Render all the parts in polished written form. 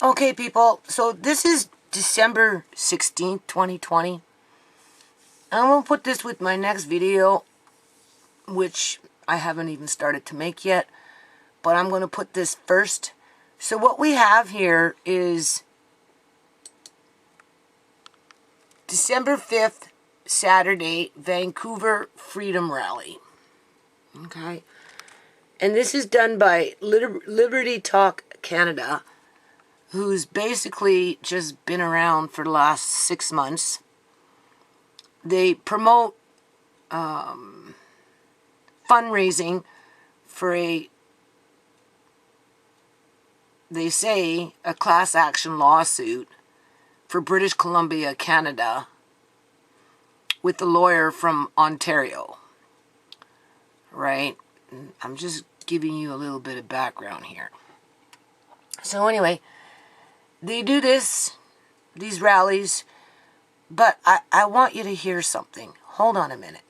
Okay, people, so this is December 16th, 2020. I'm going to put this with my next video, which I haven't even started to make yet, but I'm going to put this first. So what we have here is December 5th, Saturday, Vancouver Freedom Rally. Okay. And this is done by Liberty Talk Canada, who's basically just been around for the last 6 months. They promote fundraising for they say, a class action lawsuit for British Columbia, Canada, with the lawyer from Ontario. Right? I'm just giving you a little bit of background here. So anyway, they do these rallies, but I want you to hear something. Hold on a minute.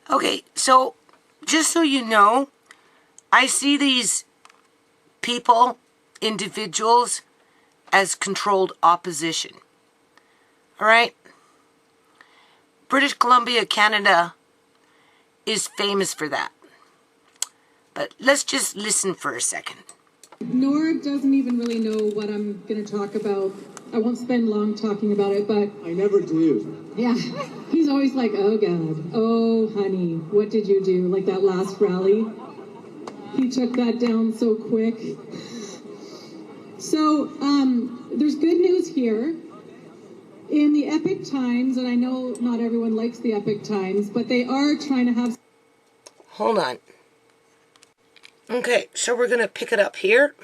Okay, so just so you know, I see these people, individuals, as controlled opposition. All right? British Columbia, Canada is famous for that. But let's just listen for a second. Norb doesn't even really know what I'm going to talk about. I won't spend long talking about it, but... I never do. Yeah. He's always like, oh, God. Oh, honey. What did you do? Like that last rally? He took that down so quick. So, there's good news here. In the Epic Times, and I know not everyone likes the Epic Times, but they are trying to have... Hold on. Okay, so we're going to pick it up here.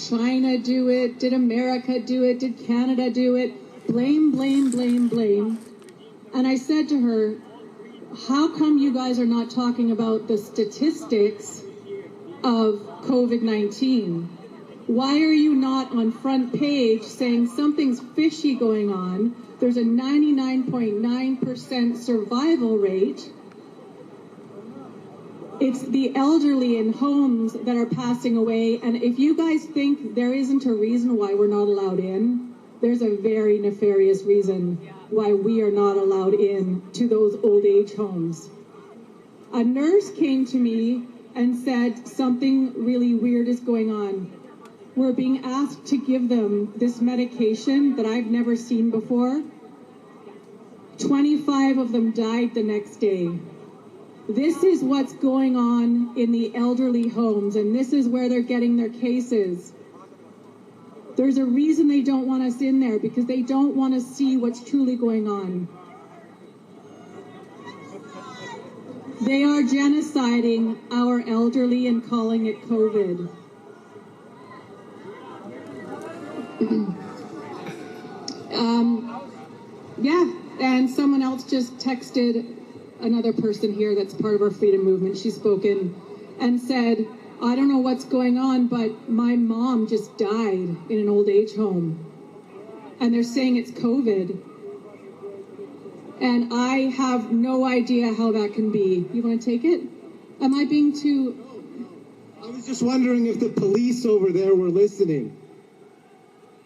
China do it? Did America do it? Did Canada do it? Blame, blame, blame, blame. And I said to her, how come you guys are not talking about the statistics of COVID-19? Why are you not on front page saying something's fishy going on? There's a 99.9% survival rate. It's the elderly in homes that are passing away. And if you guys think there isn't a reason why we're not allowed in, there's a very nefarious reason why we are not allowed in to those old age homes. A nurse came to me and said something really weird is going on. We're being asked to give them this medication that I've never seen before. 25 of them died the next day. This is what's going on in the elderly homes, and this is where they're getting their cases. There's a reason they don't want us in there, because they don't want to see what's truly going on. They are genociding our elderly and calling it COVID. Yeah, and someone else just texted another person here that's part of our freedom movement. She's spoken and said, I don't know what's going on, but my mom just died in an old age home. And they're saying it's COVID. And I have no idea how that can be. You want to take it? Am I being too... I was just wondering if the police over there were listening.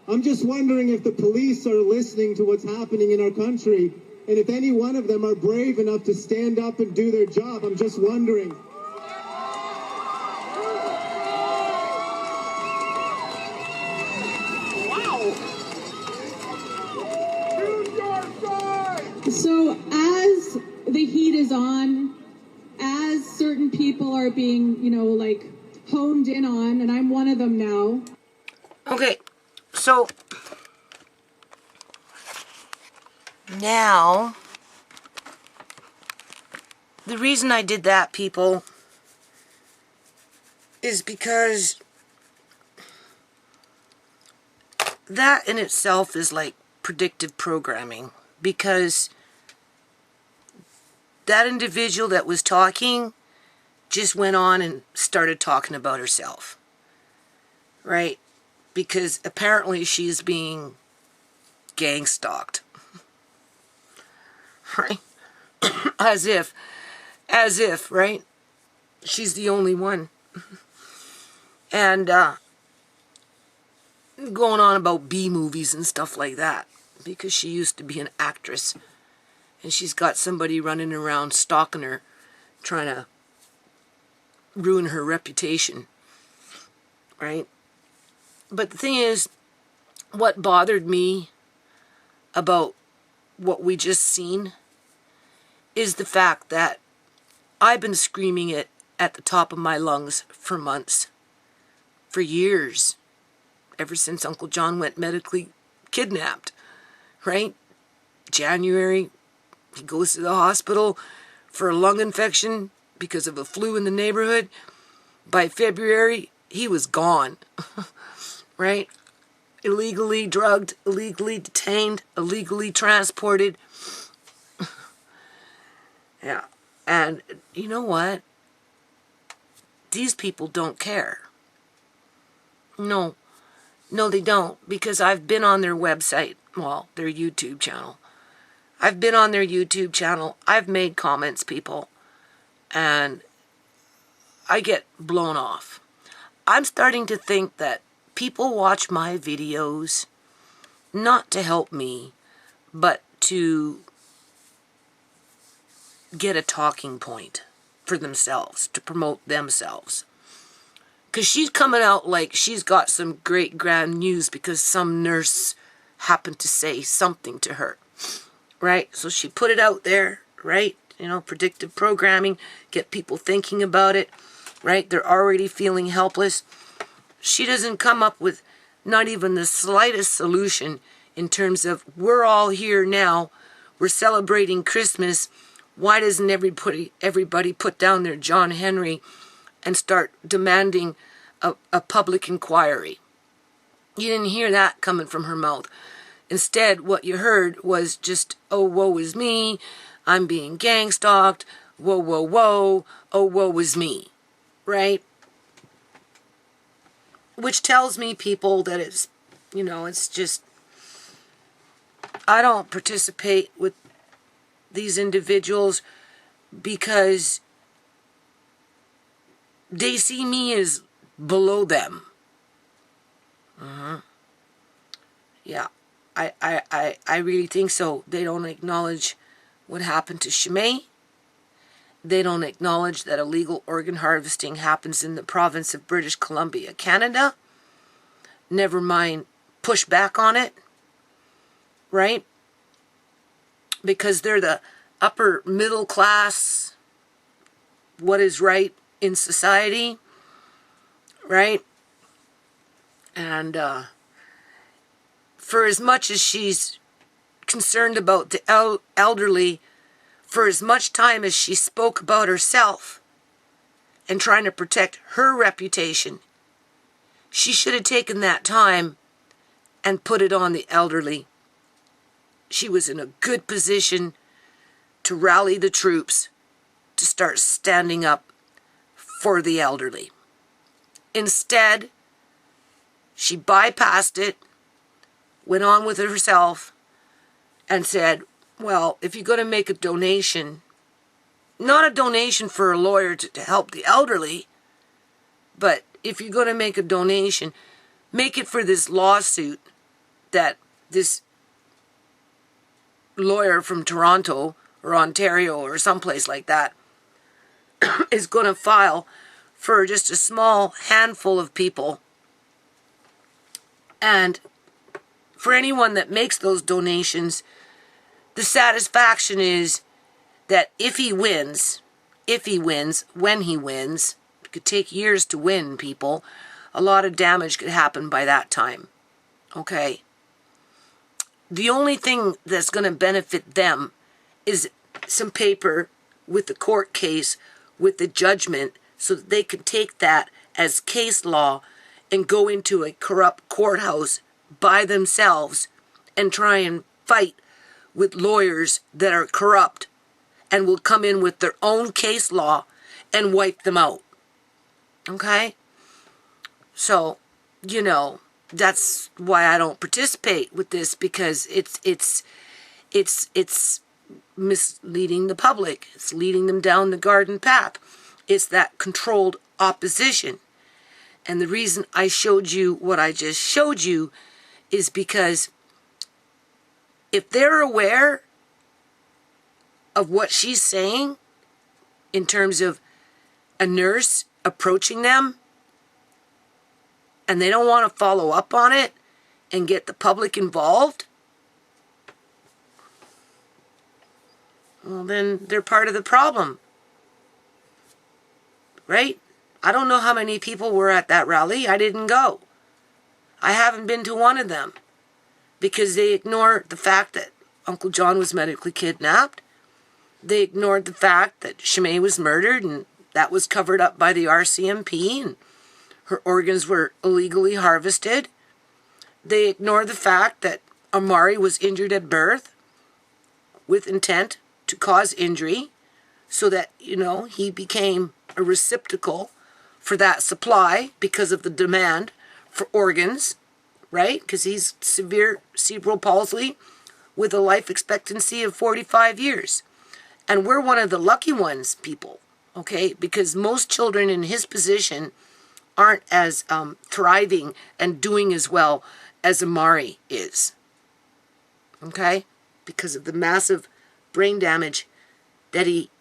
I'm just wondering if the police are listening to what's happening in our country, and if any one of them are brave enough to stand up and do their job. I'm just wondering. Wow! Choose your side! So as the heat is on, as certain people are being, like honed in on, and I'm one of them now. Okay, so now, the reason I did that, people, is because that in itself is like predictive programming, because that individual that was talking just went on and started talking about herself, right? Because apparently she's being gang stalked. Right? As if, right? She's the only one. And going on about B movies and stuff like that, because she used to be an actress, and she's got somebody running around stalking her, trying to ruin her reputation, right? But the thing is, what bothered me about what we just seen is the fact that I've been screaming it at the top of my lungs for months, for years, ever since Uncle John went medically kidnapped, right? January, he goes to the hospital for a lung infection because of a flu in the neighborhood. By February, he was gone, right? Illegally drugged, illegally detained, illegally transported. Yeah, and you know what? These people don't care. No, they don't, because I've been on their website, well, their YouTube channel. I've been on their YouTube channel. I've made comments, people, and I get blown off. I'm starting to think that people watch my videos not to help me, but to get a talking point for themselves, to promote themselves. Because she's coming out like she's got some great grand news because some nurse happened to say something to her, right? So she put it out there, right? You know, predictive programming, get people thinking about it, right? They're already feeling helpless. She doesn't come up with not even the slightest solution in terms of, we're all here now, we're celebrating Christmas, why doesn't everybody put down their John Henry and start demanding a public inquiry? You didn't hear that coming from her mouth. Instead, what you heard was just, oh, woe is me, I'm being gang stalked, whoa, whoa, whoa, oh, woe is me, right? Which tells me, people, that it's, you know, it's just, I don't participate with these individuals because they see me as below them. Yeah, I really think so. They don't acknowledge what happened to ShaMay. They don't acknowledge that illegal organ harvesting happens in the province of British Columbia, Canada. Never mind push back on it, right? Because they're the upper middle class, what is right in society, right? And for as much as she's concerned about the elderly, for as much time as she spoke about herself and trying to protect her reputation, she should have taken that time and put it on the elderly. She was in a good position to rally the troops to start standing up for the elderly. Instead, she bypassed it, went on with it herself, and said, well, if you're going to make a donation, not a donation for a lawyer to help the elderly, but if you're going to make a donation, make it for this lawsuit that this lawyer from Toronto or Ontario or someplace like that is going to file for just a small handful of people. And for anyone that makes those donations, the satisfaction is that if he wins, when he wins, it could take years to win, people. A lot of damage could happen by that time. Okay? The only thing that's going to benefit them is some paper with the court case, with the judgment, so that they can take that as case law and go into a corrupt courthouse by themselves and try and fight with lawyers that are corrupt and will come in with their own case law and wipe them out. Okay? So, you know, that's why I don't participate with this, because it's misleading the public. It's leading them down the garden path. It's that controlled opposition. And the reason I showed you what I just showed you is because if they're aware of what she's saying in terms of a nurse approaching them and they don't want to follow up on it and get the public involved, well, then they're part of the problem, right? I don't know how many people were at that rally. I didn't go. I haven't been to one of them because they ignore the fact that Uncle John was medically kidnapped. They ignored the fact that ShaMay was murdered and that was covered up by the RCMP and her organs were illegally harvested. They ignored the fact that Amari was injured at birth with intent to cause injury so that, he became a receptacle for that supply because of the demand for organs, right? Because he's severe cerebral palsy with a life expectancy of 45 years. And we're one of the lucky ones, people, okay? Because most children in his position aren't as thriving and doing as well as Amari is, okay? Because of the massive brain damage that he,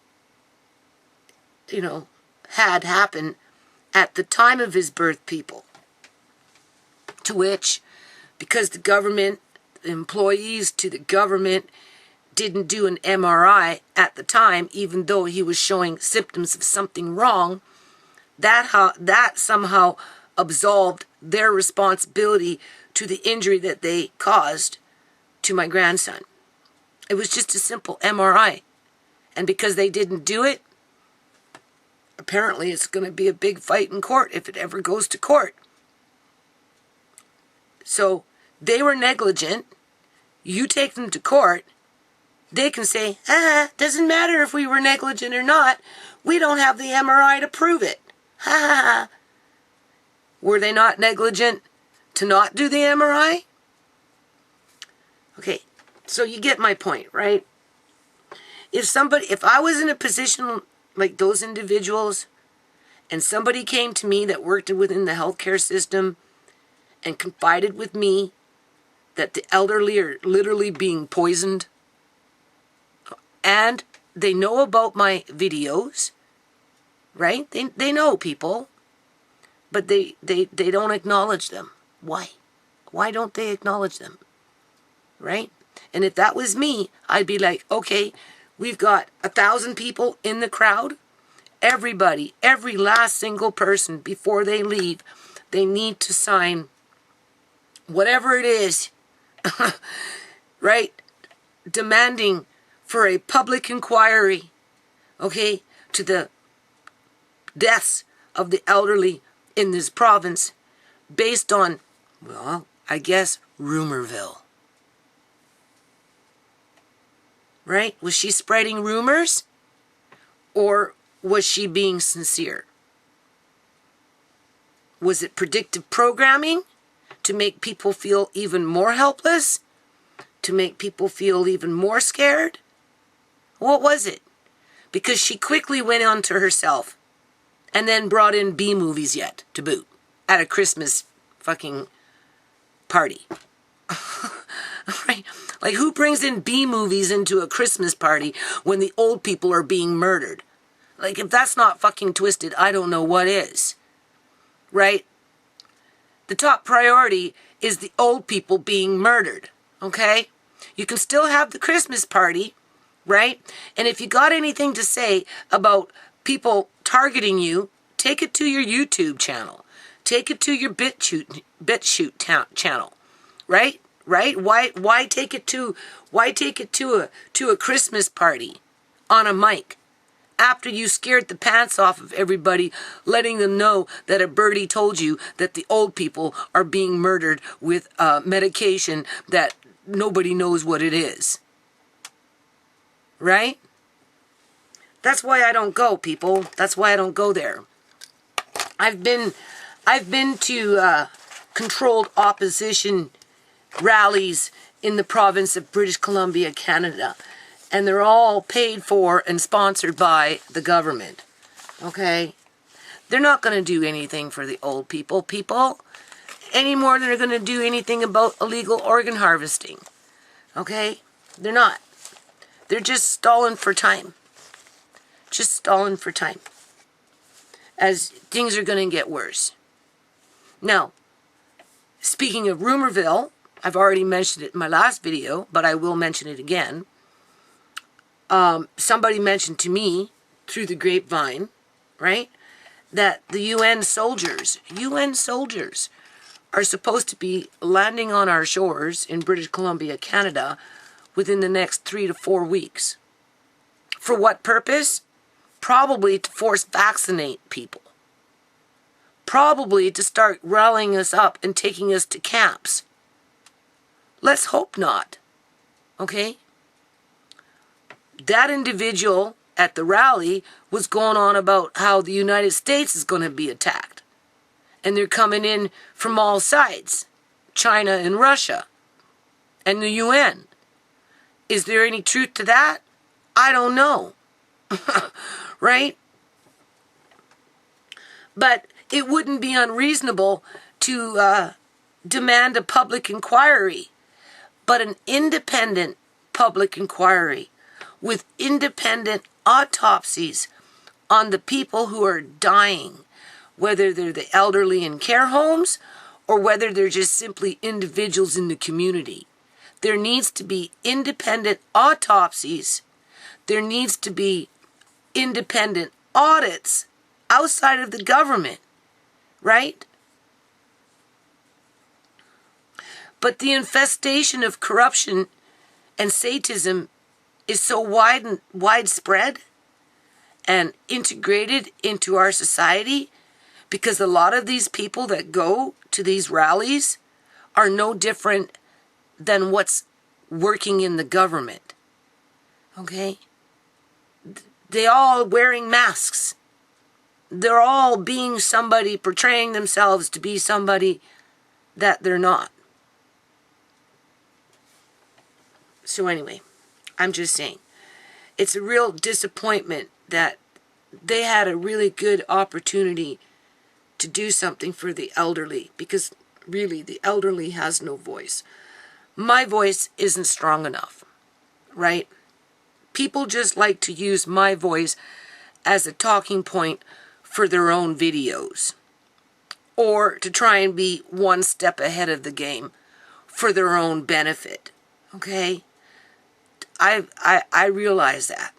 had happen at the time of his birth, people. To which, because the government, employees to the government didn't do an MRI at the time, even though he was showing symptoms of something wrong, that somehow absolved their responsibility to the injury that they caused to my grandson. It was just a simple MRI. And because they didn't do it, apparently it's going to be a big fight in court if it ever goes to court. So they were negligent. You take them to court. They can say, doesn't matter if we were negligent or not. We don't have the MRI to prove it. Were they not negligent to not do the MRI? Okay, so you get my point, right? If I was in a position like those individuals and somebody came to me that worked within the healthcare system and confided with me that the elderly are literally being poisoned and they know about my videos, right? They know, people, but they don't acknowledge them. Why? Why don't they acknowledge them? Right? And if that was me, I'd be like, okay, we've got 1,000 people in the crowd. Everybody, every last single person, before they leave, they need to sign whatever it is, right? Demanding for a public inquiry, okay, to the deaths of the elderly in this province based on, well, I guess, Rumorville. Right? Was she spreading rumors? Or was she being sincere? Was it predictive programming to make people feel even more helpless? To make people feel even more scared? What was it? Because she quickly went on to herself and then brought in B movies yet to boot at a Christmas fucking party. Right? Like, who brings in B movies into a Christmas party when the old people are being murdered? Like, if that's not fucking twisted, I don't know what is. Right? The top priority is the old people being murdered. Okay? You can still have the Christmas party, right? And if you got anything to say about people targeting you, take it to your YouTube channel. Take it to your BitChute channel. Right? Right? Why take it to a Christmas party on a mic after you scared the pants off of everybody, letting them know that a birdie told you that the old people are being murdered with medication that nobody knows what it is. Right? That's why I don't go, people. That's why I don't go there. I've been to controlled opposition rallies in the province of British Columbia, Canada. And they're all paid for and sponsored by the government. Okay? They're not going to do anything for the old people, any more than they're going to do anything about illegal organ harvesting. Okay? They're not. They're just stalling for time. Just stalling for time. As things are going to get worse. Now, speaking of Rumorville, I've already mentioned it in my last video, but I will mention it again. Somebody mentioned to me, through the grapevine, right, that the UN soldiers are supposed to be landing on our shores in British Columbia, Canada, within the next 3 to 4 weeks. For what purpose? Probably to force vaccinate people. Probably to start rallying us up and taking us to camps. Let's hope not. Okay? That individual at the rally was going on about how the United States is going to be attacked. And they're coming in from all sides. China and Russia. And the UN. Is there any truth to that? I don't know. Right? But it wouldn't be unreasonable to demand a public inquiry. But an independent public inquiry with independent autopsies on the people who are dying, whether they're the elderly in care homes or whether they're just simply individuals in the community. There needs to be independent autopsies. There needs to be independent audits outside of the government, right? But the infestation of corruption and sadism is so widespread and integrated into our society because a lot of these people that go to these rallies are no different than what's working in the government. Okay? They all wearing masks. They're all being somebody, portraying themselves to be somebody that they're not. So anyway, I'm just saying, it's a real disappointment that they had a really good opportunity to do something for the elderly, because really the elderly has no voice. My voice isn't strong enough, right? People just like to use my voice as a talking point for their own videos, or to try and be one step ahead of the game for their own benefit, okay? I realize that.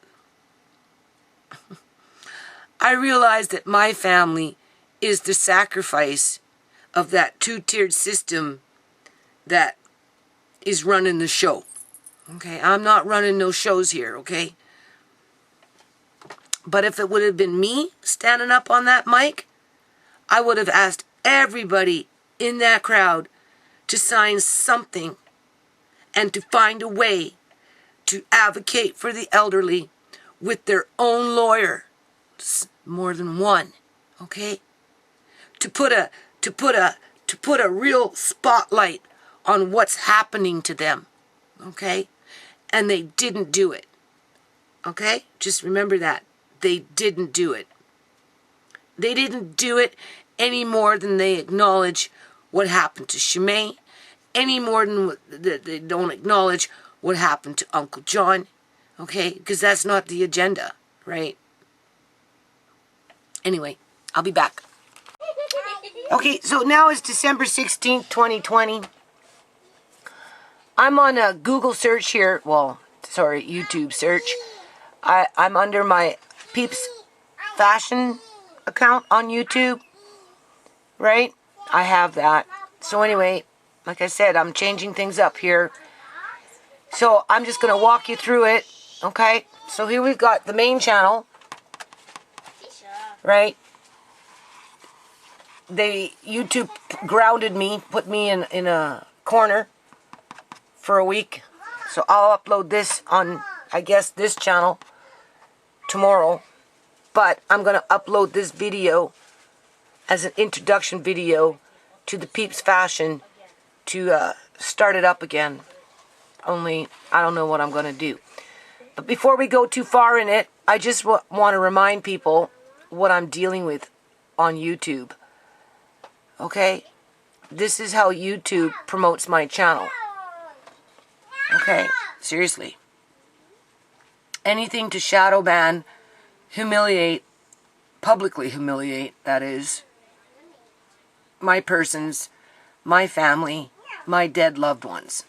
I realize that my family is the sacrifice of that two-tiered system that is running the show. Okay, I'm not running no shows here, okay? But if it would have been me standing up on that mic, I would have asked everybody in that crowd to sign something and to find a way to advocate for the elderly with their own lawyer, more than one, okay? To put a real spotlight on what's happening to them, okay? And they didn't do it, okay? Just remember that. They didn't do it. They didn't do it any more than they acknowledge what happened to ShaMay, any more than they don't acknowledge what happened to Uncle John, okay? Because that's not the agenda, right? Anyway, I'll be back. Okay, so now it's December 16th, 2020. I'm on a Google search here. Well, sorry, YouTube search. I'm under my PeepsFashion account on YouTube, right? I have that. So anyway, like I said, I'm changing things up here. So I'm just going to walk you through it, okay? So here we've got the main channel, right? YouTube grounded me, put me in a corner for a week. So I'll upload this on, I guess, this channel tomorrow. But I'm going to upload this video as an introduction video to the PeepsFashion to start it up again. Only, I don't know what I'm going to do. But before we go too far in it, I just want to remind people what I'm dealing with on YouTube. Okay? This is how YouTube promotes my channel. Okay? Seriously. Anything to shadow ban, humiliate, publicly humiliate, that is, my persons, my family, my dead loved ones.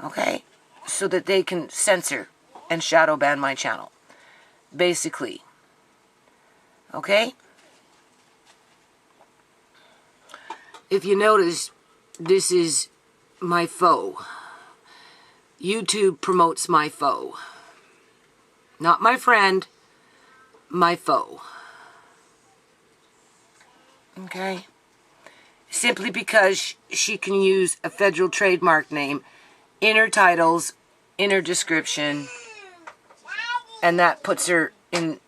Okay? So that they can censor and shadow ban my channel. Basically. Okay? If you notice, this is my foe. YouTube promotes my foe. Not my friend, my foe. Okay? Simply because she can use a federal trademark name in her titles, in her description, and that puts her in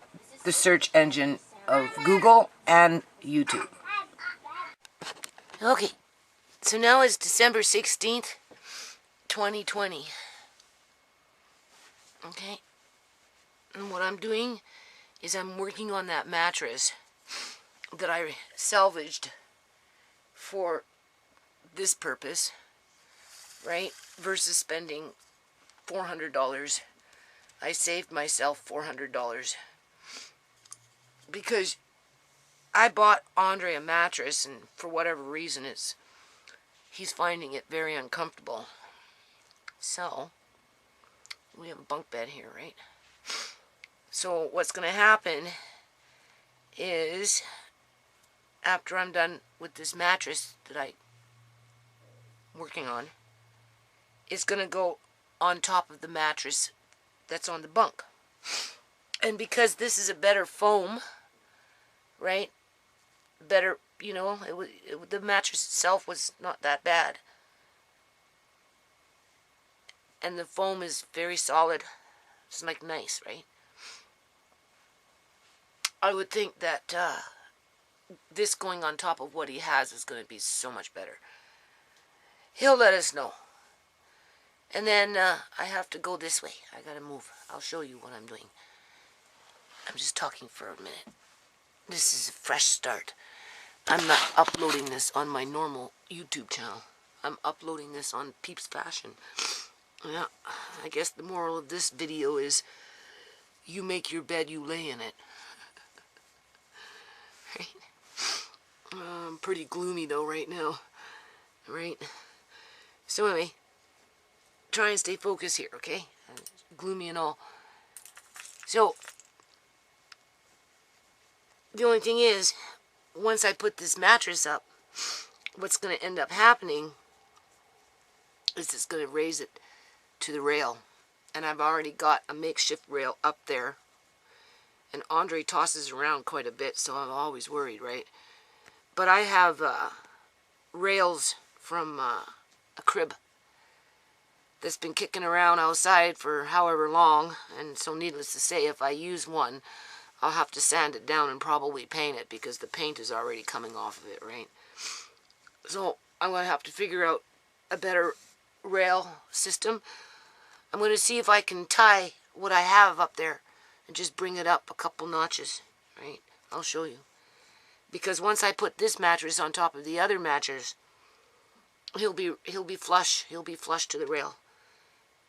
the search engine of Google and YouTube. Okay, so now it's December 16th, 2020. Okay, and what I'm doing is I'm working on that mattress that I salvaged for this purpose, right? Versus spending $400. I saved myself $400 because I bought Andre a mattress, and for whatever reason he's finding it very uncomfortable. So we have a bunk bed here, right? So what's going to happen is, after I'm done with this mattress that I'm working on, it's going to go on top of the mattress that's on the bunk. And because this is a better foam, right? Better, you know, the mattress itself was not that bad. And the foam is very solid. It's like nice, right? I would think that this going on top of what he has is going to be so much better. He'll let us know. And then I have to go this way. I gotta move. I'll show you what I'm doing. I'm just talking for a minute. This is a fresh start. I'm not uploading this on my normal YouTube channel. I'm uploading this on PeepsFashion. Yeah, I guess the moral of this video is, you make your bed, you lay in it. Right? I'm pretty gloomy though right now. Right? So anyway, try and stay focused here, okay? Gloomy and all. So, the only thing is, once I put this mattress up, what's going to end up happening is it's going to raise it to the rail. And I've already got a makeshift rail up there. And Andre tosses around quite a bit, so I'm always worried, right? But I have rails from a crib that's been kicking around outside for however long. And so needless to say, if I use one, I'll have to sand it down and probably paint it, because the paint is already coming off of it, right? So I'm going to have to figure out a better rail system. I'm going to see if I can tie what I have up there and just bring it up a couple notches, right? I'll show you. Because once I put this mattress on top of the other mattress, he'll be flush. He'll be flush to the rail.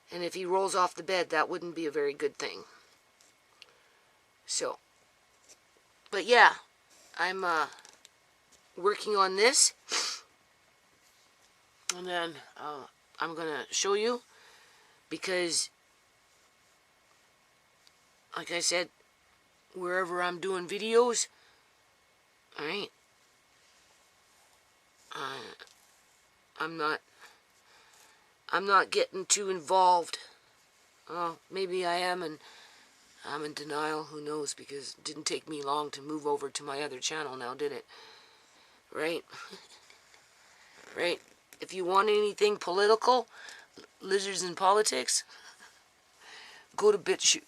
And if he rolls off the bed, that wouldn't be a very good thing. So, but yeah, I'm working on this, and then I'm gonna show you, because like I said, wherever I'm doing videos, alright, I'm not getting too involved. Maybe I am, and I'm in denial, who knows, because it didn't take me long to move over to my other channel now, did it? Right? Right? If you want anything political, lizards in politics, go to BitChute,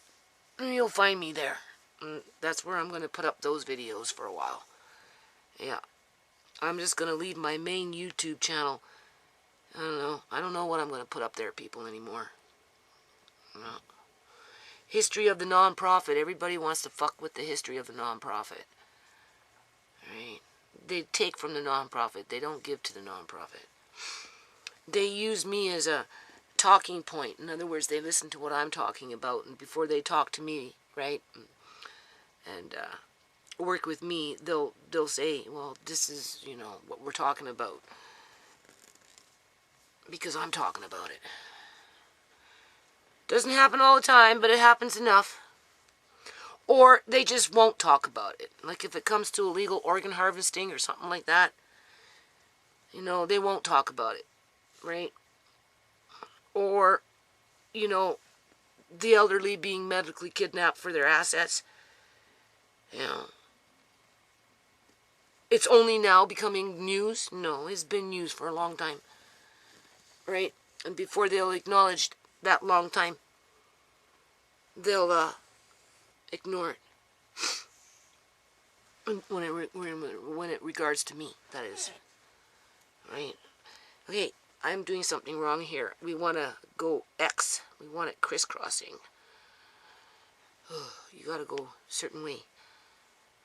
and you'll find me there. And that's where I'm going to put up those videos for a while. Yeah. I'm just going to leave my main YouTube channel. I don't know what I'm going to put up there, people, anymore. No. History of the non-profit. Everybody wants to fuck with the history of the non-profit. right? They take from the nonprofit. They don't give to the nonprofit. They use me as a talking point. In other words, they listen to what I'm talking about, and before they talk to me, right, and work with me, they'll say, well, this is, you know, what we're talking about, because I'm talking about it. Doesn't happen all the time, but it happens enough. Or they just won't talk about it. Like if it comes to illegal organ harvesting or something like that, you know, they won't talk about it, right? Or, you know, the elderly being medically kidnapped for their assets. You know, it's only now becoming news. No, it's been news for a long time, right? And before they'll acknowledge that long time, they'll ignore it. When it regards to me, that is, right? Okay, I'm doing something wrong here. We want to go X. We want it crisscrossing. You got to go a certain way,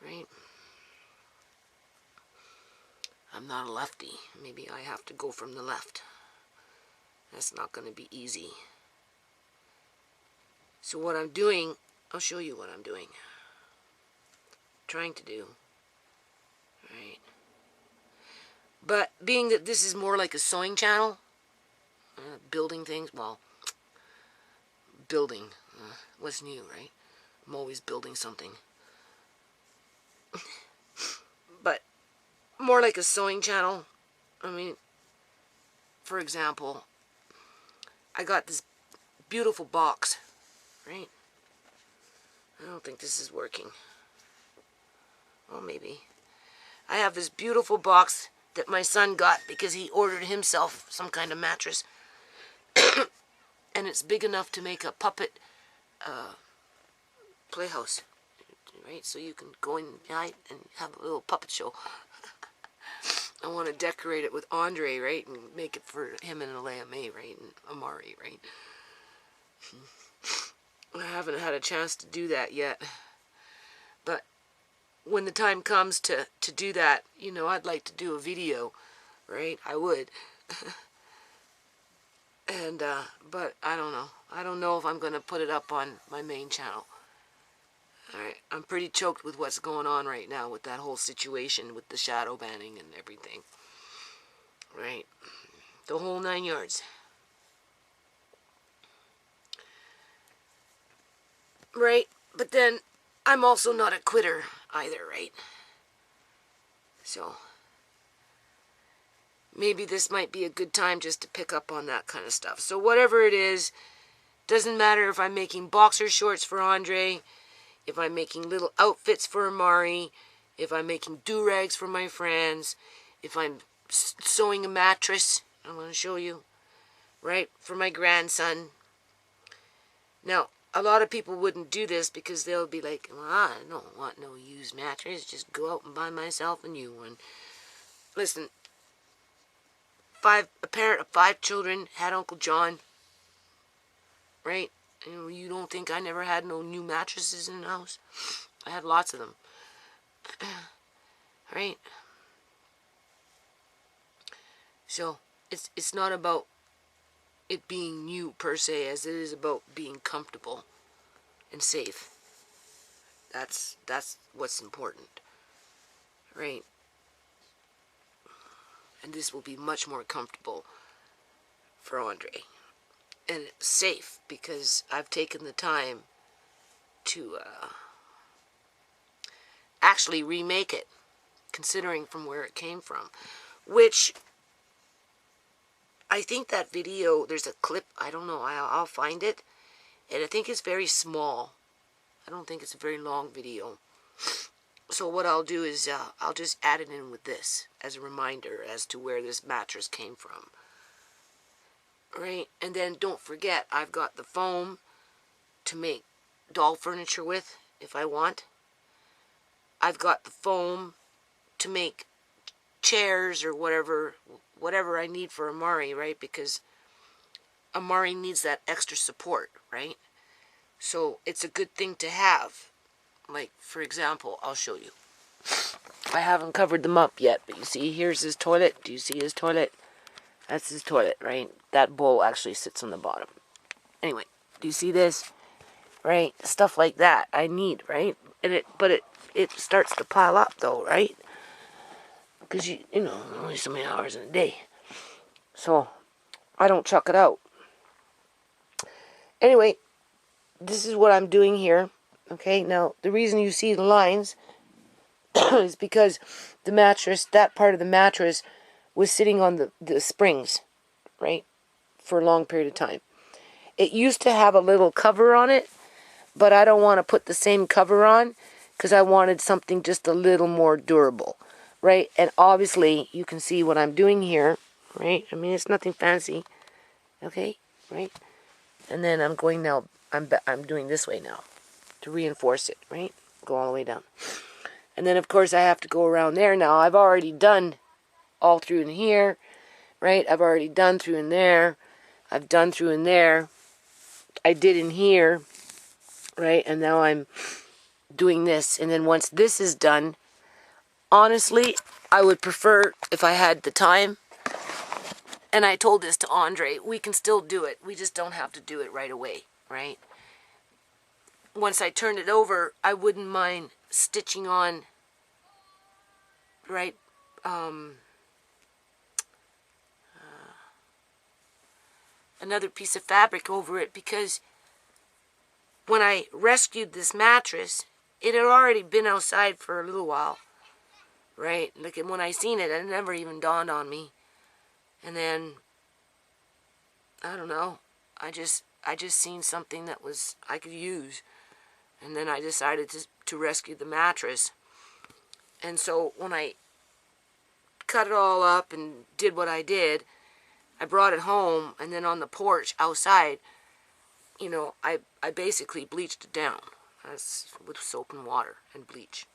right? I'm not a lefty. Maybe I have to go from the left. That's not going to be easy. So what I'm doing, I'll show you what I'm doing. Trying to do, right? But being that this is more like a sewing channel, building things, well, building, what's new, right? I'm always building something. But more like a sewing channel. I mean, for example, I got this beautiful box, right? I don't think this is working. Well, maybe. I have this beautiful box that my son got because he ordered himself some kind of mattress. And it's big enough to make a puppet playhouse, right? So you can go inside and have a little puppet show. I want to decorate it with Andre, right? And make it for him and Ciera May, right? And Amari, right? I haven't had a chance to do that yet. But when the time comes to do that, you know, I'd like to do a video, right? I would. And, but I don't know. I don't know if I'm going to put it up on my main channel. Alright, I'm pretty choked with what's going on right now with that whole situation with the shadow banning and everything. Right? The whole 9 yards. Right? But then, I'm also not a quitter either, right? So, maybe this might be a good time just to pick up on that kind of stuff. So whatever it is, doesn't matter if I'm making boxer shorts for Andre, if I'm making little outfits for Amari, if I'm making do-rags for my friends, if I'm sewing a mattress, I'm going to show you, right, for my grandson. Now, a lot of people wouldn't do this because they'll be like, well, I don't want no used mattress, just go out and buy myself a new one. Listen, a parent of 5 children, had Uncle John, right? You don't think I never had no new mattresses in the house? I had lots of them. Right? So, it's not about it being new per se, as it is about being comfortable and safe. That's what's important. Right? And this will be much more comfortable for Andre. And safe, because I've taken the time to actually remake it, considering from where it came from. Which, I think that video, there's a clip, I don't know, I'll find it. And I think it's very small. I don't think it's a very long video. So what I'll do is, I'll just add it in with this, as a reminder as to where this mattress came from. Right? And then don't forget, I've got the foam to make doll furniture with, if I want. I've got the foam to make chairs or whatever I need for Amari, right? Because Amari needs that extra support, right? So it's a good thing to have. Like, for example, I'll show you. I haven't covered them up yet, but you see, here's his toilet. Do you see his toilet? That's his toilet, right? That bowl actually sits on the bottom. Anyway, do you see this? Right? Stuff like that I need, right? But it starts to pile up though, right? Because you know, only so many hours in a day. So I don't chuck it out. Anyway, this is what I'm doing here. Okay, now the reason you see the lines is because the mattress, that part of the mattress was sitting on the springs, right? For a long period of time. It used to have a little cover on it, but I don't want to put the same cover on because I wanted something just a little more durable, right? And obviously, you can see what I'm doing here, right? I mean, it's nothing fancy, okay, right? And then I'm going now, I'm doing this way now to reinforce it, right? Go all the way down. And then, of course, I have to go around there now. I've already done all through in here, right? I've already done through in there. I've done through in there. I did in here, right? And now I'm doing this. And then once this is done, honestly, I would prefer, if I had the time, and I told this to Andre, we can still do it. We just don't have to do it right away, right? Once I turn it over, I wouldn't mind stitching on, right, another piece of fabric over it, because when I rescued this mattress, it had already been outside for a little while, right? Like, when I seen it, it never even dawned on me. And then, I don't know, I just seen something that I could use. And then I decided to rescue the mattress. And so when I cut it all up and did what I did, I brought it home, and then on the porch outside, you know, I basically bleached it down. That's with soap and water and bleach.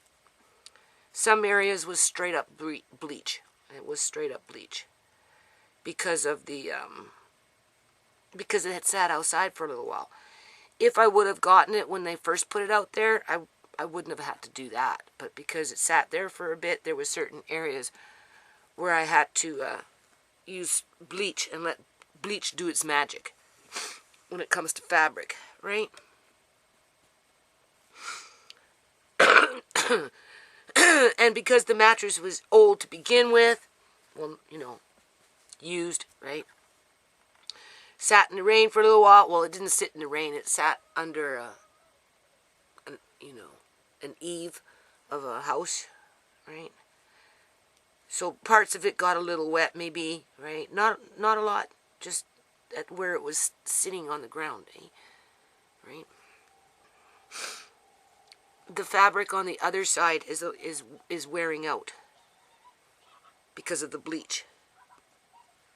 Some areas was straight up bleach. It was straight up bleach. Because of the, because it had sat outside for a little while. If I would have gotten it when they first put it out there, I wouldn't have had to do that. But because it sat there for a bit, there were certain areas where I had to use bleach and let bleach do its magic when it comes to fabric, right? And because the mattress was old to begin with, well, you know, used, right? Sat in the rain for a little while. Well, it didn't sit in the rain. It sat under an eave of a house, right? So parts of it got a little wet, maybe, right? Not a lot, just at where it was sitting on the ground, right? The fabric on the other side is wearing out because of the bleach,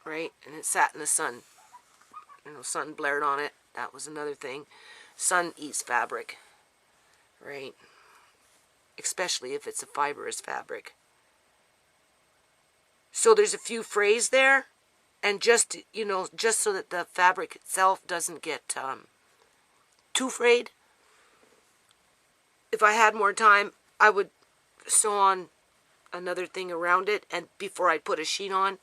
right? And it sat in the sun. You know, sun blared on it. That was another thing. Sun eats fabric, right? Especially if it's a fibrous fabric. So there's a few frays there, and just, you know, just so that the fabric itself doesn't get too frayed. If I had more time, I would sew on another thing around it and before I put a sheet on.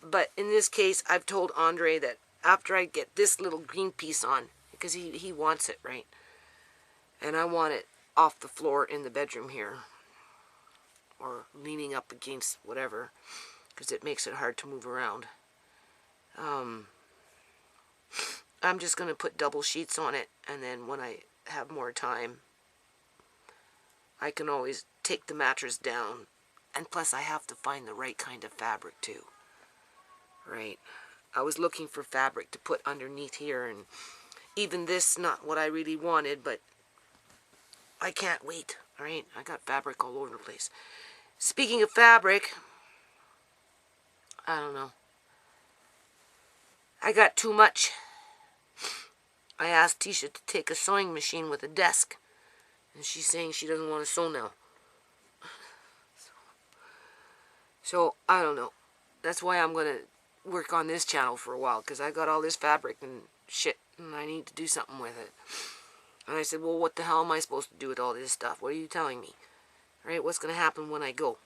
But in this case, I've told Andre that after I get this little green piece on, because he wants it, right? And I want it off the floor in the bedroom here, or leaning up against whatever, because it makes it hard to move around. I'm just going to put double sheets on it, and then when I have more time, I can always take the mattress down. And plus, I have to find the right kind of fabric too, right? I was looking for fabric to put underneath here, and even this, not what I really wanted, but I can't wait, right? I got fabric all over the place. Speaking of fabric, I don't know. I got too much. I asked Tisha to take a sewing machine with a desk, and she's saying she doesn't want to sew now. So, I don't know. That's why I'm going to work on this channel for a while, because I got all this fabric and shit, and I need to do something with it. And I said, well, what the hell am I supposed to do with all this stuff? What are you telling me? Right? What's going to happen when I go?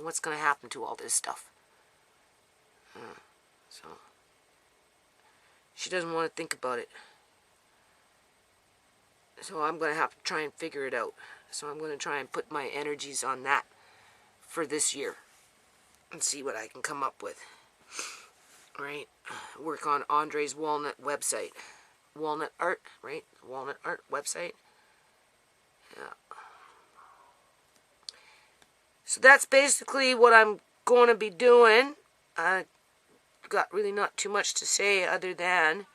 What's going to happen to all this stuff? So, she doesn't want to think about it. So I'm going to have to try and figure it out. So I'm going to try and put my energies on that for this year. And see what I can come up with. Right? Work on Andre's Walnut website. Walnut Art, right? Walnut Art website. Yeah. So that's basically what I'm going to be doing. I got really not too much to say other than,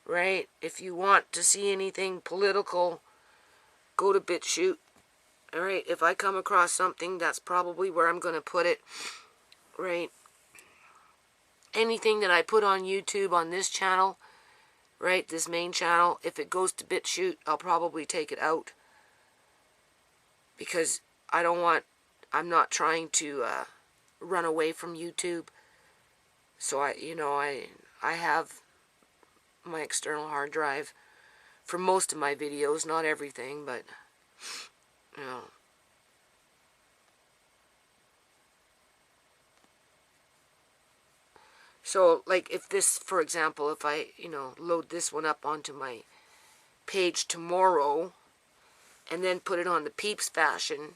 right, if you want to see anything political, go to BitChute. Alright, if I come across something, that's probably where I'm going to put it. Right? Anything that I put on YouTube on this channel, right, this main channel, if it goes to BitChute, I'll probably take it out. Because I'm not trying to run away from YouTube. So I have my external hard drive for most of my videos, not everything, but you know. So like if this, for example, if I, load this one up onto my page tomorrow and then put it on the PeepsFashion,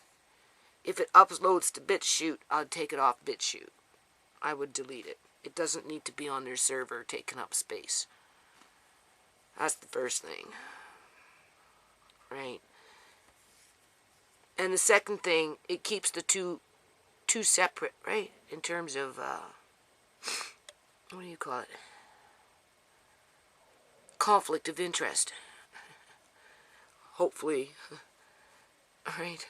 if it uploads to BitChute, I'd take it off BitChute. I would delete it. It doesn't need to be on their server taking up space. That's the first thing. Right? And the second thing, it keeps the two separate, right? In terms of, what do you call it? Conflict of interest. Hopefully. Alright?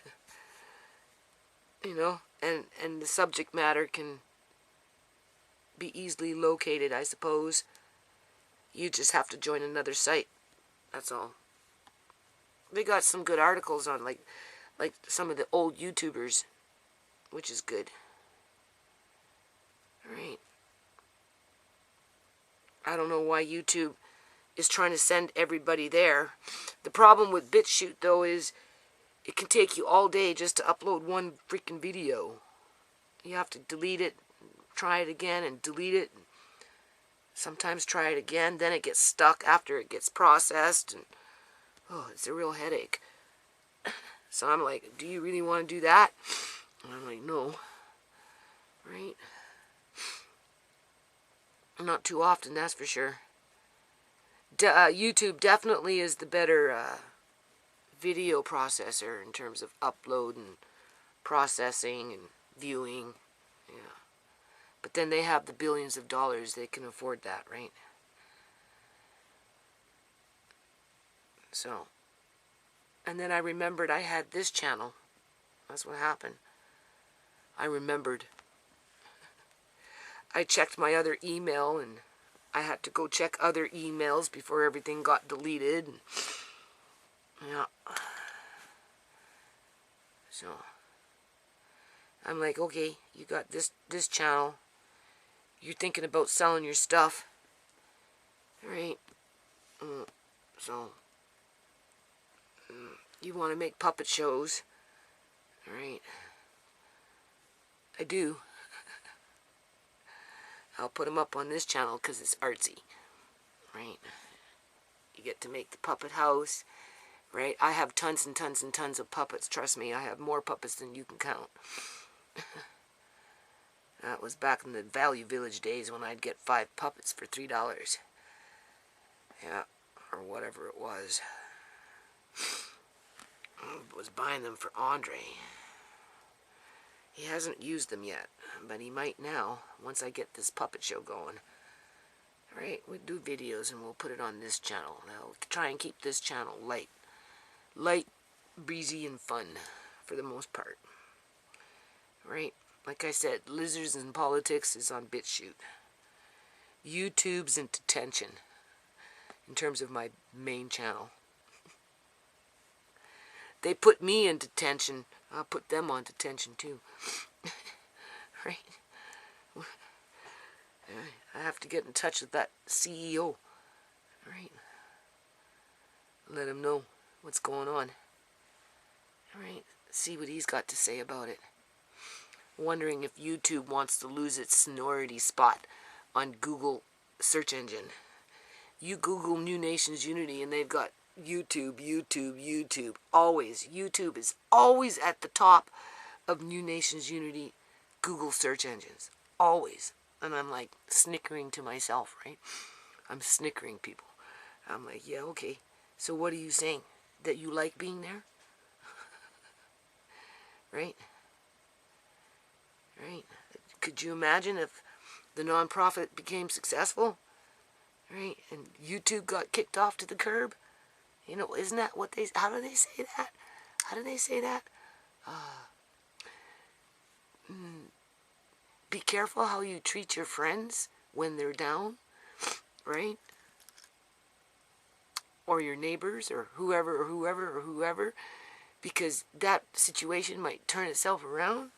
And the subject matter can be easily located, I suppose. You just have to join another site. That's all. They got some good articles on, like some of the old YouTubers, which is good. Alright. I don't know why YouTube is trying to send everybody there. The problem with BitChute, though, is it can take you all day just to upload one freaking video. You have to delete it, try it again, and delete it. Sometimes try it again, then it gets stuck after it gets processed, and it's a real headache. So I'm like, do you really want to do that? And I'm like, no. Right? Not too often, that's for sure. YouTube definitely is the better video processor in terms of upload and processing and viewing. Yeah. But then they have the billions of dollars, they can afford that, right? So, and then I remembered I had this channel. That's what happened. I remembered. I checked my other email, and I had to go check other emails before everything got deleted. Yeah. So, I'm like, okay, you got this channel. You're thinking about selling your stuff. Alright. So, you want to make puppet shows. Alright. I do. I'll put them up on this channel because it's artsy. Right? You get to make the puppet house. Right? I have tons and tons and tons of puppets. Trust me, I have more puppets than you can count. That was back in the Value Village days when I'd get 5 puppets for $3. Yeah, or whatever it was. I was buying them for Andre. He hasn't used them yet, but he might now, once I get this puppet show going. Alright, we'll do videos and we'll put it on this channel. Now, we'll try and keep this channel light. Light, breezy, and fun, for the most part. Right? Like I said, Lizards and Politics is on BitChute. YouTube's in detention, in terms of my main channel. They put me in detention. I'll put them on detention too. Right? I have to get in touch with that CEO. Right? Let him know what's going on. Alright? see what he's got to say about it. Wondering if YouTube wants to lose its seniority spot on Google search engine. You Google New Nations Unity and they've got YouTube. Always. YouTube is always at the top of New Nations Unity Google search engines. Always. And I'm like snickering to myself, right? I'm snickering, people. I'm like, yeah, okay. So what are you saying? That you like being there? Right? Right? Could you imagine if the nonprofit became successful? Right? And YouTube got kicked off to the curb? You know, isn't that what they... How do they say that? How do they say that? Be careful how you treat your friends when they're down. Right? Or your neighbors or whoever. Because that situation might turn itself around.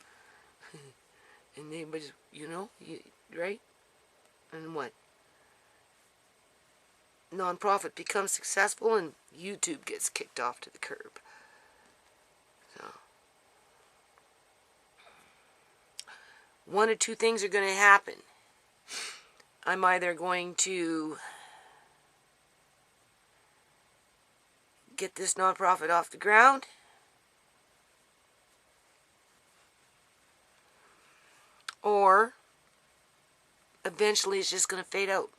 And they just, you know, right? And what? Nonprofit becomes successful and YouTube gets kicked off to the curb. So, one of two things are going to happen. I'm either going to get this nonprofit off the ground, or eventually it's just going to fade out.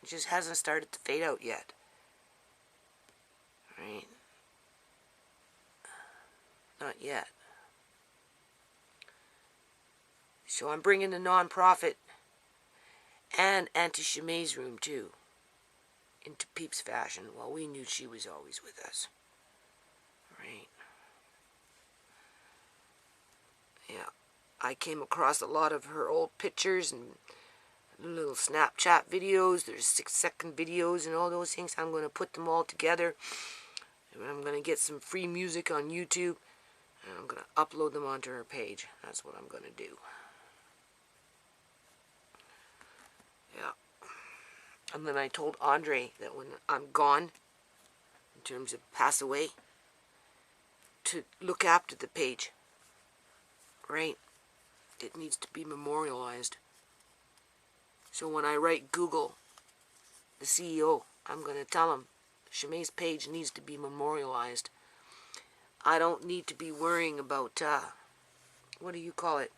It just hasn't started to fade out yet. Right? Not yet. So I'm bringing the nonprofit and Auntie ShaMay's room too into PeepsFashion. Well, we knew she was always with us. Right? Yeah. I came across a lot of her old pictures and little Snapchat videos. There's 6-second videos and all those things. I'm going to put them all together. And I'm going to get some free music on YouTube. And I'm going to upload them onto her page. That's what I'm going to do. Yeah. And then I told Andre that when I'm gone, in terms of pass away, to look after the page. Right? It needs to be memorialized. So when I write Google, the CEO, I'm going to tell him ShaMay's page needs to be memorialized. I don't need to be worrying about, what do you call it?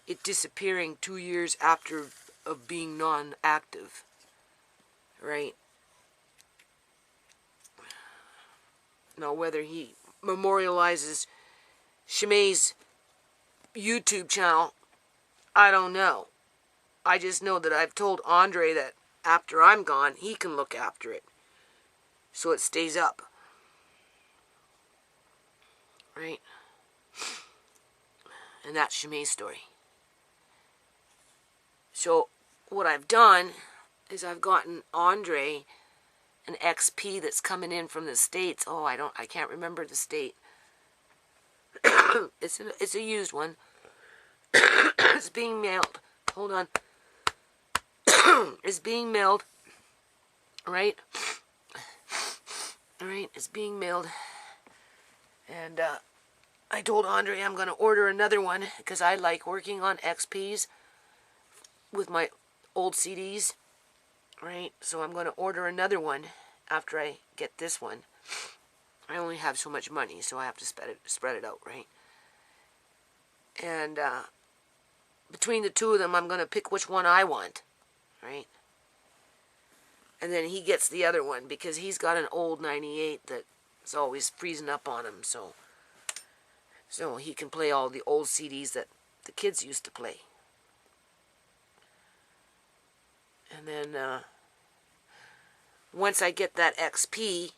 It disappearing 2 years after of being non-active. Right? Now whether he memorializes ShaMay's YouTube channel, I don't know. I just know that I've told Andre that after I'm gone, he can look after it. So it stays up. Right? And that's ShaMay's story. So what I've done is I've gotten Andre an XP that's coming in from the States. Oh, I can't remember the state. It's a used one. It's being mailed. Hold on. It's being mailed. Right? Alright, it's being mailed. And I told Andre I'm going to order another one because I like working on XPs with my old CDs. Right? So I'm going to order another one after I get this one. I only have so much money, so I have to spread it out, right? And between the two of them, I'm going to pick which one I want, right? And then he gets the other one because he's got an old 98 that's always freezing up on him, so he can play all the old CDs that the kids used to play. And then once I get that XP,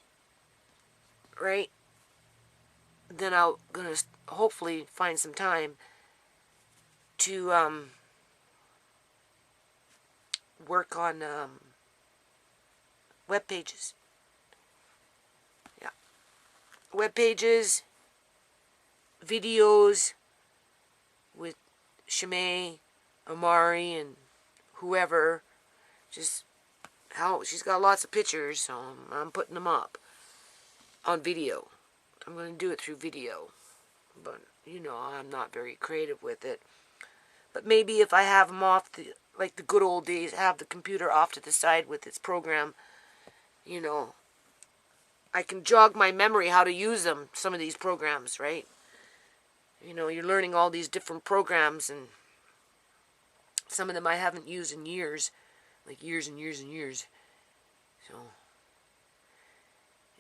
right, then I'm going to hopefully find some time to work on web pages. Yeah. Web pages, videos with ShaMay, Amari, and whoever. Just how she's got lots of pictures, so I'm putting them up on video. I'm going to do it through video. but you know, I'm not very creative with it. But maybe if I have them off, like the good old days, have the computer off to the side with its program, you know, I can jog my memory how to use them, some of these programs, right? You know, you're learning all these different programs, and some of them I haven't used in years, like years and years and years. So,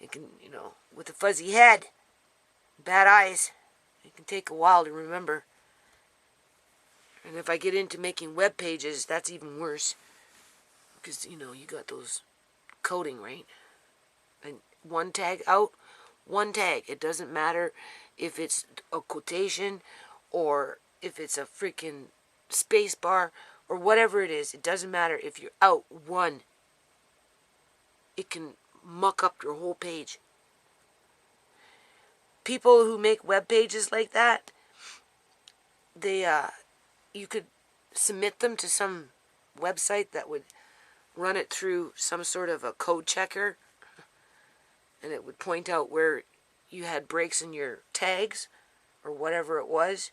it can, you know, with a fuzzy head, bad eyes, it can take a while to remember. And if I get into making web pages, that's even worse. Because, you know, you got those coding, right? And one tag out, one tag. It doesn't matter if it's a quotation or if it's a freaking space bar or whatever it is. It doesn't matter if you're out one. It can muck up your whole page. People who make web pages like that, they, you could submit them to some website that would run it through some sort of a code checker, and it would point out where you had breaks in your tags or whatever it was.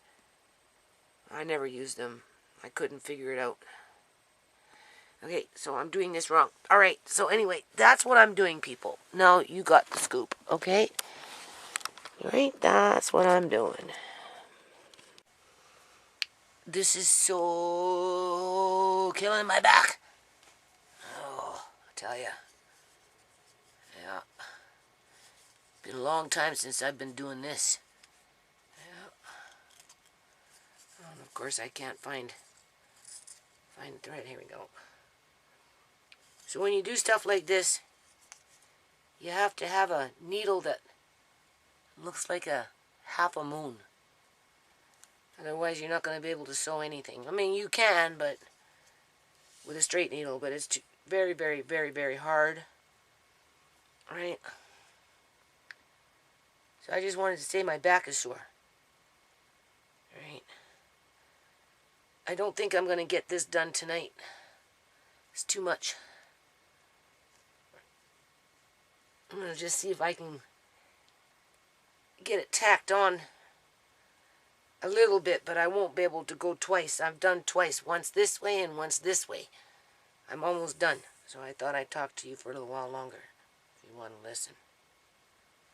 I never used them. I couldn't figure it out. Okay, so I'm doing this wrong. Alright, so anyway, that's what I'm doing, people. Now you got the scoop, okay? Alright, that's what I'm doing. This is so killing my back. Oh, I tell ya. Yeah. Been a long time since I've been doing this. Yeah. And of course I can't find the thread. Here we go. So when you do stuff like this, you have to have a needle that looks like a half a moon. Otherwise, you're not going to be able to sew anything. I mean, you can, but with a straight needle, but it's very, very, very, very hard. Right? So I just wanted to say my back is sore. Right? I don't think I'm going to get this done tonight. It's too much. I'm going to just see if I can get it tacked on a little bit, but I won't be able to go twice. I've done twice, once this way and once this way. I'm almost done, so I thought I'd talk to you for a little while longer, if you want to listen.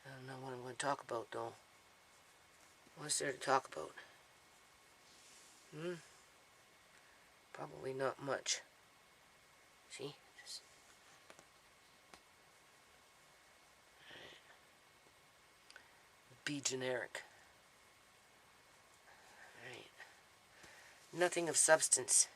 I don't know what I'm going to talk about, though. What's there to talk about? Probably not much. See? Just... Be generic. Nothing of substance.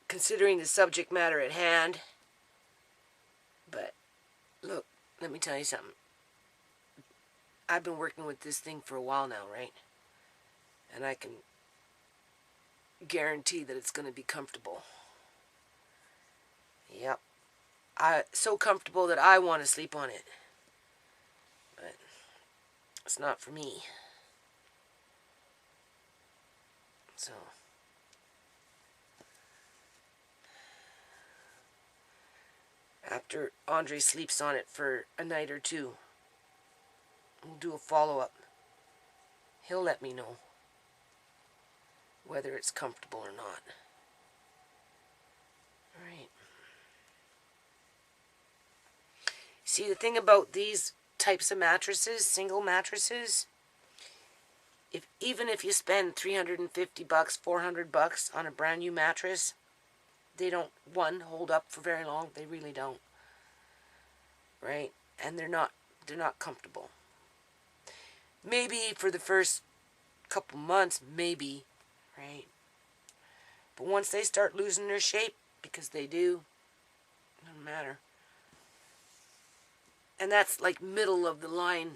Considering the subject matter at hand. But, look, let me tell you something. I've been working with this thing for a while now, right? And I can guarantee that it's going to be comfortable. Yep. So comfortable that I want to sleep on it. But it's not for me. So after Andre sleeps on it for a night or two, we'll do a follow-up. He'll let me know whether it's comfortable or not. Alright. See, the thing about these types of mattresses, single mattresses, even if you spend $350, $400 on a brand new mattress, they don't, one, hold up for very long. They really don't. Right? And they're not comfortable. Maybe for the first couple months, maybe, right? But once they start losing their shape, because they do, it doesn't matter. And that's like middle of the line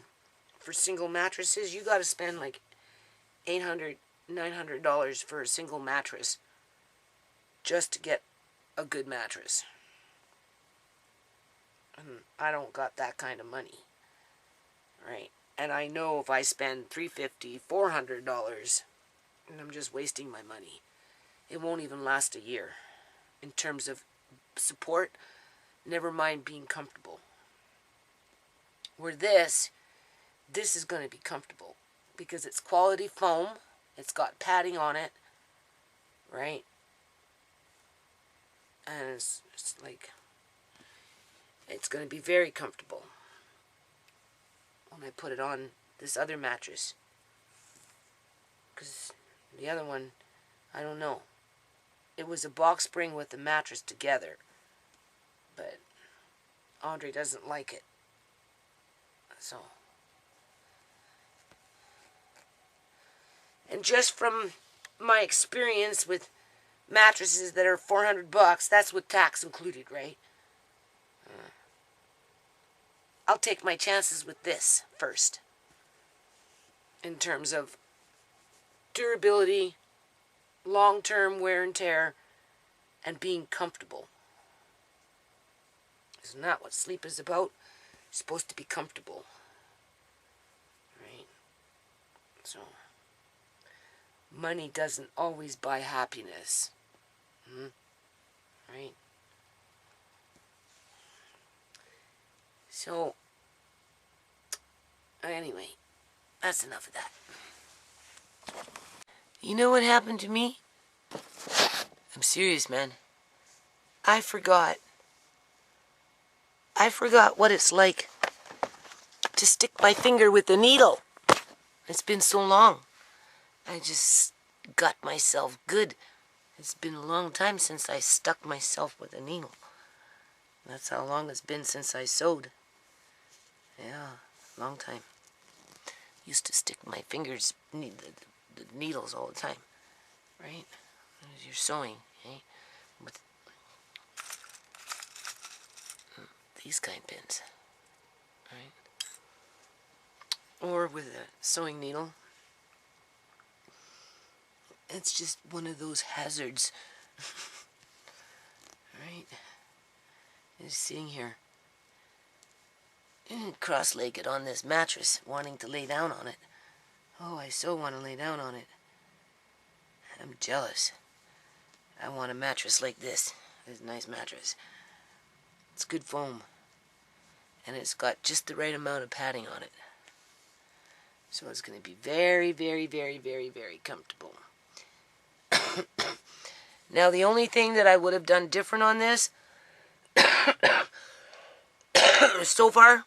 for single mattresses. You got to spend like $800, $900 for a single mattress just to get a good mattress. And I don't got that kind of money, right? And I know if I spend $350, $400, and I'm just wasting my money, it won't even last a year in terms of support never mind being comfortable. Where this is going to be comfortable because it's quality foam. It's got padding on it, right? And it's like, it's going to be very comfortable when I put it on this other mattress. Because the other one, I don't know. It was a box spring with the mattress together. But Andre doesn't like it. So. And just from my experience with mattresses that are $400, that's with tax included, right? I'll take my chances with this first. In terms of durability, long-term wear and tear, and being comfortable. Isn't that what sleep is about? It's supposed to be comfortable. Right? So, money doesn't always buy happiness. Right? So, anyway, that's enough of that. You know what happened to me? I'm serious, man. I forgot what it's like to stick my finger with a needle. It's been so long. I just got myself good. It's been a long time since I stuck myself with a needle. That's how long it's been since I sewed. Yeah, long time. Used to stick my fingers, the needles all the time, right? As you're sewing, eh? With these kind of pins, right? Or with a sewing needle. It's just one of those hazards, right? Just sitting here, cross-legged on this mattress, wanting to lay down on it. Oh, I so want to lay down on it. I'm jealous. I want a mattress like this. This nice mattress. It's good foam. And it's got just the right amount of padding on it. So it's going to be very, very, very, very, very comfortable. Now, the only thing that I would have done different on this so far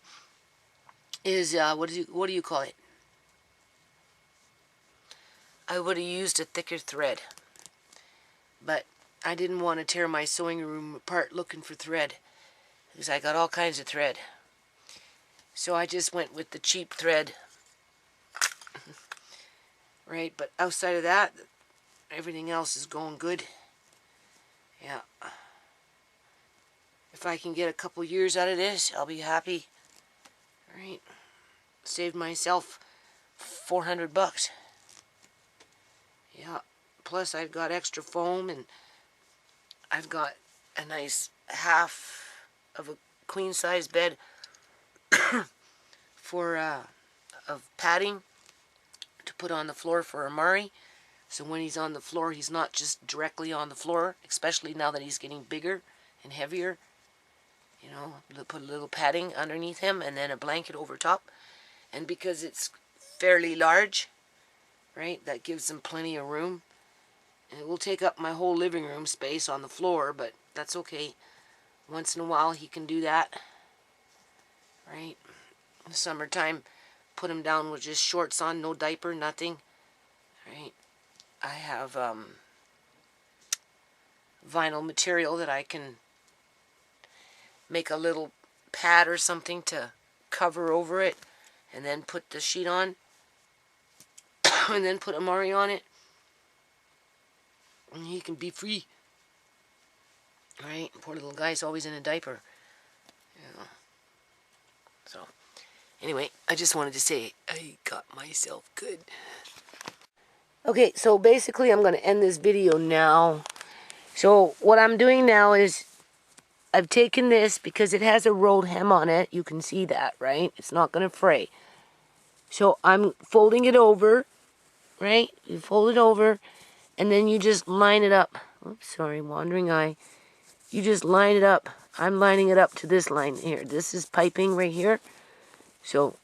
is, what do you call it? I would have used a thicker thread. But I didn't want to tear my sewing room apart looking for thread, because I got all kinds of thread. So I just went with the cheap thread. Right, but outside of that, everything else is going good. Yeah. If I can get a couple years out of this, I'll be happy. Right? Saved myself $400. Yeah. Plus I've got extra foam, and I've got a nice half of a queen size bed for of padding to put on the floor for Amari. So when he's on the floor, he's not just directly on the floor, especially now that he's getting bigger and heavier. You know, put a little padding underneath him and then a blanket over top. And because it's fairly large, right, that gives him plenty of room. And it will take up my whole living room space on the floor, but that's okay. Once in a while he can do that. Right? In the summertime, put him down with just shorts on, no diaper, nothing. Right? I have vinyl material that I can make a little pad or something to cover over it, and then put the sheet on, and then put Amari on it, and he can be free. Right? Poor little guy's always in a diaper. Yeah. So, anyway, I just wanted to say I got myself good. Okay, so basically I'm going to end this video now. So what I'm doing now is I've taken this because it has a rolled hem on it. You can see that, right? It's not going to fray. So I'm folding it over, right? You fold it over, and then you just line it up. Oops, sorry, wandering eye. You just line it up I'm lining it up to this line here. This is piping right here. So,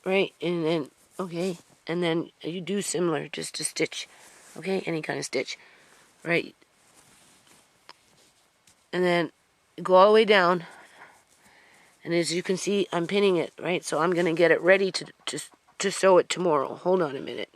right, and then, okay, and then you do similar, just a stitch, okay, any kind of stitch, right, and then go all the way down, and as you can see, I'm pinning it, right, so I'm going to get it ready to sew it tomorrow. Hold on a minute.